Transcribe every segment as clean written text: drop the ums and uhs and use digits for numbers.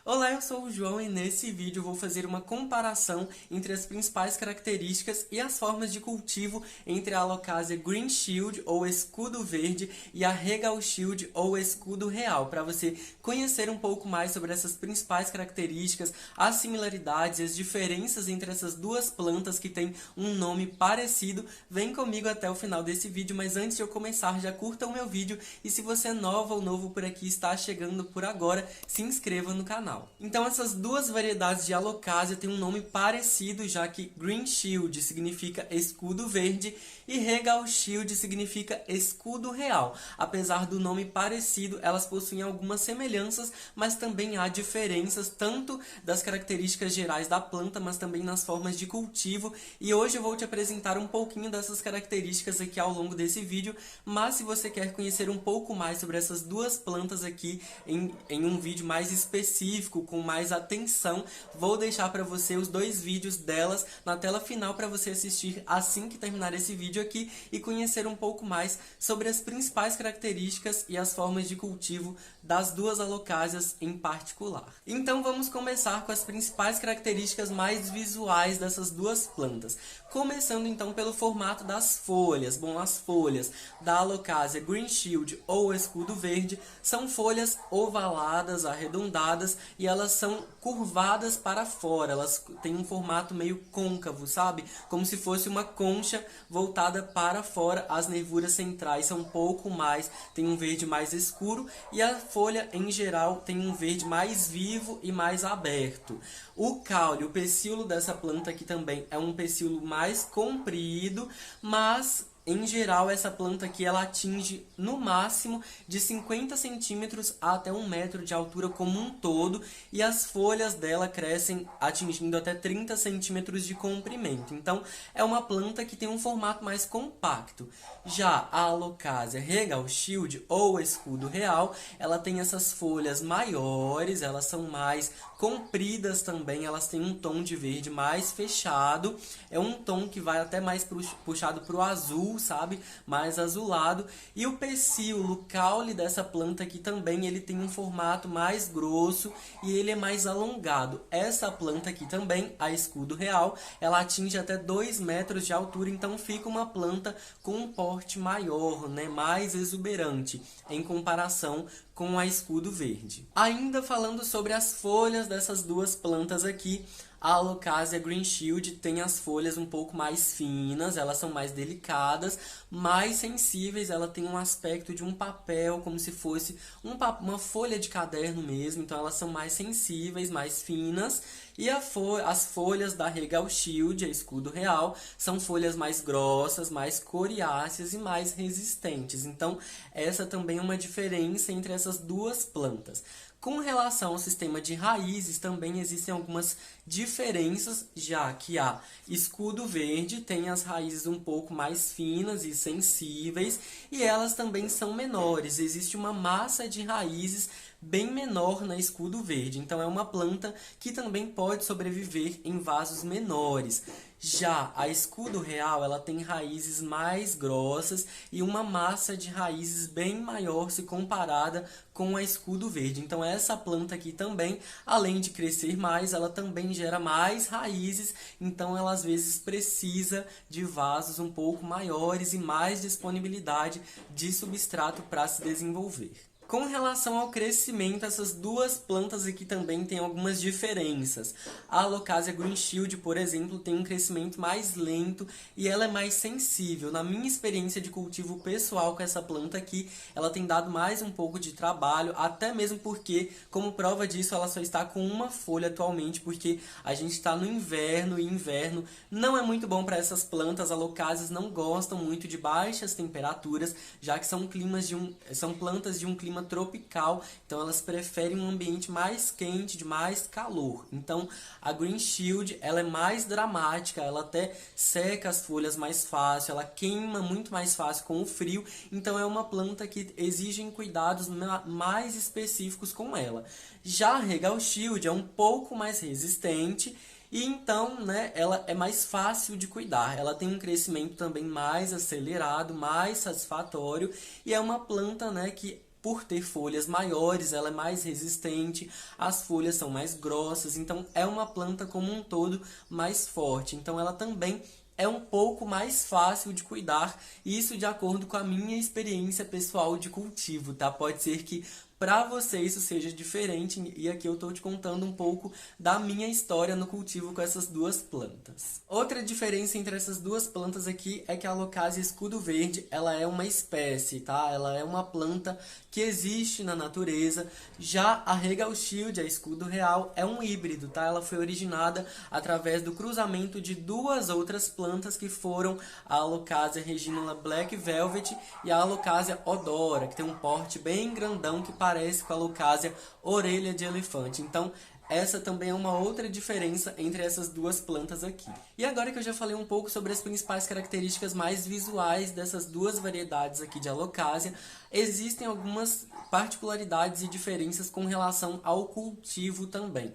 Olá, eu sou o João e nesse vídeo vou fazer uma comparação entre as principais características e as formas de cultivo entre a Alocasia Green Shield, ou escudo verde, e a Regal Shield, ou escudo real, para você conhecer um pouco mais sobre essas principais características, as similaridades e as diferenças entre essas duas plantas que têm um nome parecido. Vem comigo até o final desse vídeo, mas antes de eu começar, já curta o meu vídeo e se você é nova ou novo por aqui, está chegando por agora, se inscreva no canal. Então essas duas variedades de Alocasia têm um nome parecido, já que Green Shield significa escudo verde e Regal Shield significa escudo real. Apesar do nome parecido, elas possuem algumas semelhanças, mas também há diferenças tanto das características gerais da planta, mas também nas formas de cultivo. E hoje eu vou te apresentar um pouquinho dessas características aqui ao longo desse vídeo, mas se você quer conhecer um pouco mais sobre essas duas plantas aqui em um vídeo mais específico, com mais atenção, vou deixar para você os dois vídeos delas na tela final para você assistir assim que terminar esse vídeo aqui e conhecer um pouco mais sobre as principais características e as formas de cultivo das duas Alocasias em particular. Então vamos começar com as principais características mais visuais dessas duas plantas. Começando então pelo formato das folhas. Bom, as folhas da Alocasia Green Shield ou escudo verde são folhas ovaladas, arredondadas, e elas são curvadas para fora. Elas têm um formato meio côncavo, sabe? Como se fosse uma concha voltada para fora. As nervuras centrais são um pouco mais, tem um verde mais escuro, e a folha em geral tem um verde mais vivo e mais aberto. O caule, o pecíolo dessa planta aqui também é um pecíolo mais comprido, mas em geral essa planta aqui ela atinge no máximo de 50 centímetros até 1 metro de altura como um todo, e as folhas dela crescem atingindo até 30 centímetros de comprimento. Então é uma planta que tem um formato mais compacto. Já a Alocasia Regal Shield ou escudo real, ela tem essas folhas maiores, elas são mais compridas também, elas têm um tom de verde mais fechado, é um tom que vai até mais puxado para o azul, sabe? Mais azulado. E o pecíolo, o caule dessa planta aqui também, ele tem um formato mais grosso e ele é mais alongado. Essa planta aqui também, a escudo real, ela atinge até 2 metros de altura, então fica uma planta com um porte maior, né? Mais exuberante em comparação com a escudo verde. Ainda falando sobre as folhas dessas duas plantas aqui, a Alocasia Green Shield tem as folhas um pouco mais finas, elas são mais delicadas, mais sensíveis, ela tem um aspecto de um papel, como se fosse uma folha de caderno mesmo, então elas são mais sensíveis, mais finas. E as folhas da Regal Shield, a escudo real, são folhas mais grossas, mais coriáceas e mais resistentes. Então essa também é uma diferença entre essas duas plantas. Com relação ao sistema de raízes, também existem algumas diferenças, já que a escudo verde tem as raízes um pouco mais finas e sensíveis, e elas também são menores. Existe uma massa de raízes bem menor na escudo verde, então é uma planta que também pode sobreviver em vasos menores. Já a escudo real, ela tem raízes mais grossas e uma massa de raízes bem maior se comparada com a escudo verde. Então essa planta aqui também, além de crescer mais, ela também gera mais raízes, então ela às vezes precisa de vasos um pouco maiores e mais disponibilidade de substrato para se desenvolver. Com relação ao crescimento, essas duas plantas aqui também têm algumas diferenças. A Alocasia Green Shield, por exemplo, tem um crescimento mais lento e ela é mais sensível. Na minha experiência de cultivo pessoal com essa planta aqui, ela tem dado mais um pouco de trabalho, até mesmo porque, como prova disso, ela só está com uma folha atualmente, porque a gente está no inverno e inverno não é muito bom para essas plantas. As Alocasias não gostam muito de baixas temperaturas, já que são plantas de um clima tropical, então elas preferem um ambiente mais quente, de mais calor. Então a Green Shield, ela é mais dramática, ela até seca as folhas mais fácil, ela queima muito mais fácil com o frio, então é uma planta que exige cuidados mais específicos com ela. Já a Regal Shield é um pouco mais resistente, e então, né, ela é mais fácil de cuidar. Ela tem um crescimento também mais acelerado, mais satisfatório, e é uma planta, né, que por ter folhas maiores, ela é mais resistente, as folhas são mais grossas, então é uma planta como um todo mais forte. Então ela também é um pouco mais fácil de cuidar, isso de acordo com a minha experiência pessoal de cultivo, tá? Pode ser que para você isso seja diferente, e aqui eu estou te contando um pouco da minha história no cultivo com essas duas plantas. Outra diferença entre essas duas plantas aqui é que a Alocasia escudo verde, ela é uma espécie, tá? Ela é uma planta que existe na natureza. Já a Regal Shield, a escudo real, é um híbrido, tá? Ela foi originada através do cruzamento de duas outras plantas que foram a Alocasia reginula Black Velvet e a Alocasia odora, que tem um porte bem grandão que parece com a Alocasia orelha de elefante. Então, essa também é uma outra diferença entre essas duas plantas aqui. E agora que eu já falei um pouco sobre as principais características mais visuais dessas duas variedades aqui de Alocasia, existem algumas particularidades e diferenças com relação ao cultivo também.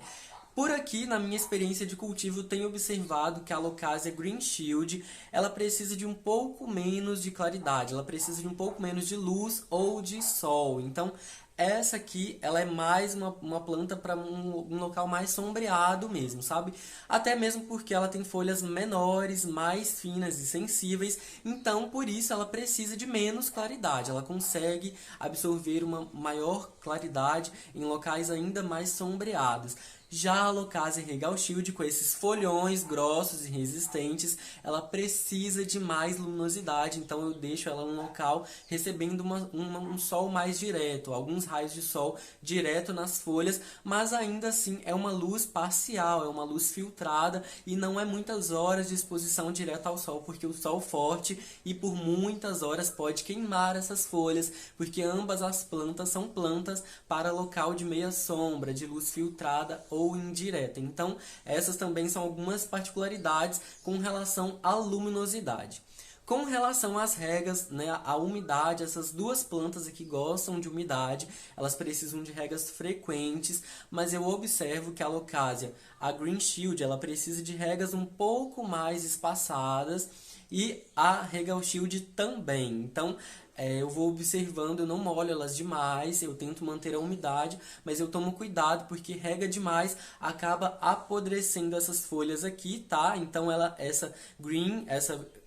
Por aqui, na minha experiência de cultivo, tenho observado que a Alocasia Green Shield, ela precisa de um pouco menos de claridade, ela precisa de um pouco menos de luz ou de sol. Então, essa aqui, ela é mais uma planta para um local mais sombreado mesmo, sabe? Até mesmo porque ela tem folhas menores, mais finas e sensíveis, então por isso ela precisa de menos claridade. Ela consegue absorver uma maior claridade em locais ainda mais sombreados. Já a Alocasia Regal Shield, com esses folhões grossos e resistentes, ela precisa de mais luminosidade, então eu deixo ela num local recebendo um sol mais direto, alguns raios de sol direto nas folhas, mas ainda assim é uma luz parcial, é uma luz filtrada e não é muitas horas de exposição direta ao sol, porque o sol forte e por muitas horas pode queimar essas folhas, porque ambas as plantas são plantas para local de meia sombra, de luz filtrada ou indireta. Então, essas também são algumas particularidades com relação à luminosidade. Com relação às regas, né, à umidade, essas duas plantas aqui gostam de umidade, elas precisam de regas frequentes, mas eu observo que a Alocasia, a Green Shield, ela precisa de regas um pouco mais espaçadas e a Regal Shield também. Então, eu vou observando, eu não molho elas demais, eu tento manter a umidade, mas eu tomo cuidado porque rega demais acaba apodrecendo essas folhas aqui, tá? Então essa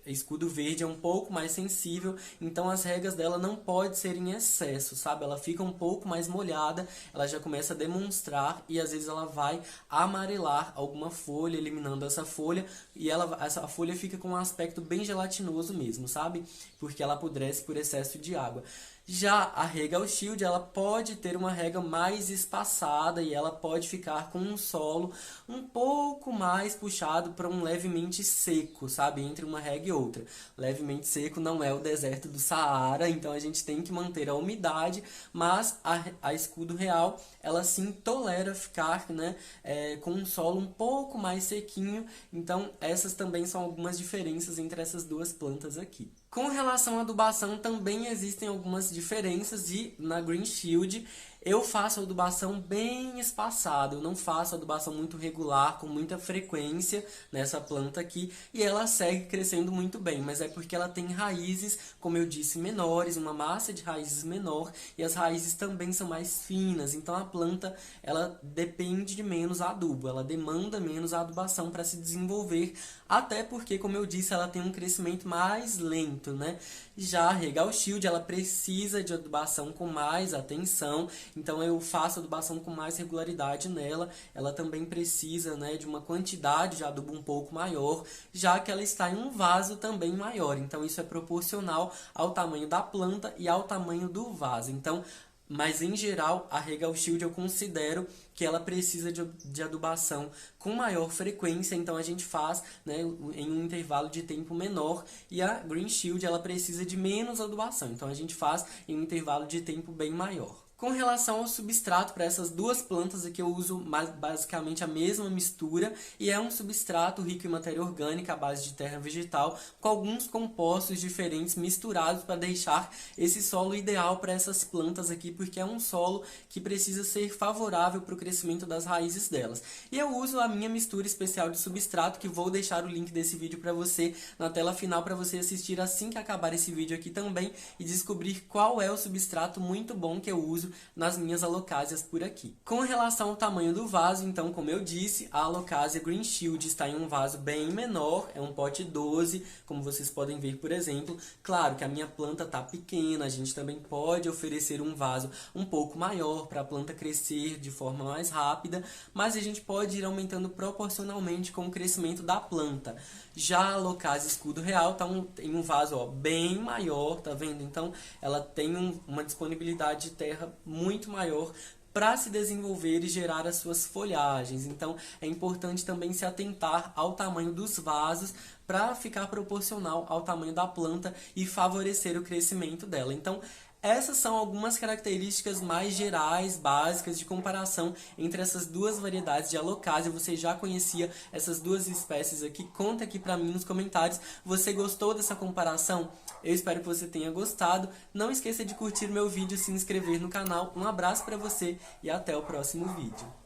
escudo verde é um pouco mais sensível, então as regas dela não pode ser em excesso, sabe? Ela fica um pouco mais molhada, ela já começa a demonstrar e às vezes ela vai amarelar alguma folha, eliminando essa folha, e essa folha fica com um aspecto bem gelatinoso mesmo, sabe? Porque ela apodrece por excesso de água. Já a Regal Shield, ela pode ter uma rega mais espaçada e ela pode ficar com um solo um pouco mais puxado para um levemente seco, sabe? Entre uma rega e outra. Levemente seco não é o deserto do Saara, então a gente tem que manter a umidade, mas a escudo real, ela sim tolera ficar, né, com um solo um pouco mais sequinho. Então essas também são algumas diferenças entre essas duas plantas aqui. Com relação à adubação, também existem algumas diferenças e na Green Shield eu faço a adubação bem espaçada, eu não faço a adubação muito regular, com muita frequência nessa planta aqui, e ela segue crescendo muito bem, mas é porque ela tem raízes, como eu disse, menores, uma massa de raízes menor, e as raízes também são mais finas, então a planta ela depende de menos adubo, ela demanda menos adubação para se desenvolver, até porque, como eu disse, ela tem um crescimento mais lento, né? Já a Regal Shield, ela precisa de adubação com mais atenção, então eu faço adubação com mais regularidade nela. Ela também precisa, né, de uma quantidade de adubo um pouco maior, já que ela está em um vaso também maior. Então isso é proporcional ao tamanho da planta e ao tamanho do vaso. Então, mas em geral, a Regal Shield eu considero que ela precisa de adubação com maior frequência, então a gente faz, né, em um intervalo de tempo menor, e a Green Shield ela precisa de menos adubação, então a gente faz em um intervalo de tempo bem maior. Com relação ao substrato, para essas duas plantas aqui eu uso basicamente a mesma mistura e é um substrato rico em matéria orgânica à base de terra vegetal com alguns compostos diferentes misturados para deixar esse solo ideal para essas plantas aqui, porque é um solo que precisa ser favorável para o crescimento das raízes delas. E eu uso a minha mistura especial de substrato, que vou deixar o link desse vídeo para você na tela final para você assistir assim que acabar esse vídeo aqui também e descobrir qual é o substrato muito bom que eu uso nas minhas alocásias por aqui. Com relação ao tamanho do vaso, então, como eu disse, a alocásia Green Shield está em um vaso bem menor, é um pote 12, como vocês podem ver, por exemplo. Claro que a minha planta está pequena, a gente também pode oferecer um vaso um pouco maior para a planta crescer de forma mais rápida, mas a gente pode ir aumentando proporcionalmente com o crescimento da planta. Já a alocásia Escudo Real está em um vaso bem maior, tá vendo? Então, ela tem uma disponibilidade de terra muito maior para se desenvolver e gerar as suas folhagens. Então, é importante também se atentar ao tamanho dos vasos para ficar proporcional ao tamanho da planta e favorecer o crescimento dela. Então, essas são algumas características mais gerais, básicas, de comparação entre essas duas variedades de alocásia. Você já conhecia essas duas espécies aqui? Conta aqui pra mim nos comentários. Você gostou dessa comparação? Eu espero que você tenha gostado. Não esqueça de curtir meu vídeo e se inscrever no canal. Um abraço pra você e até o próximo vídeo.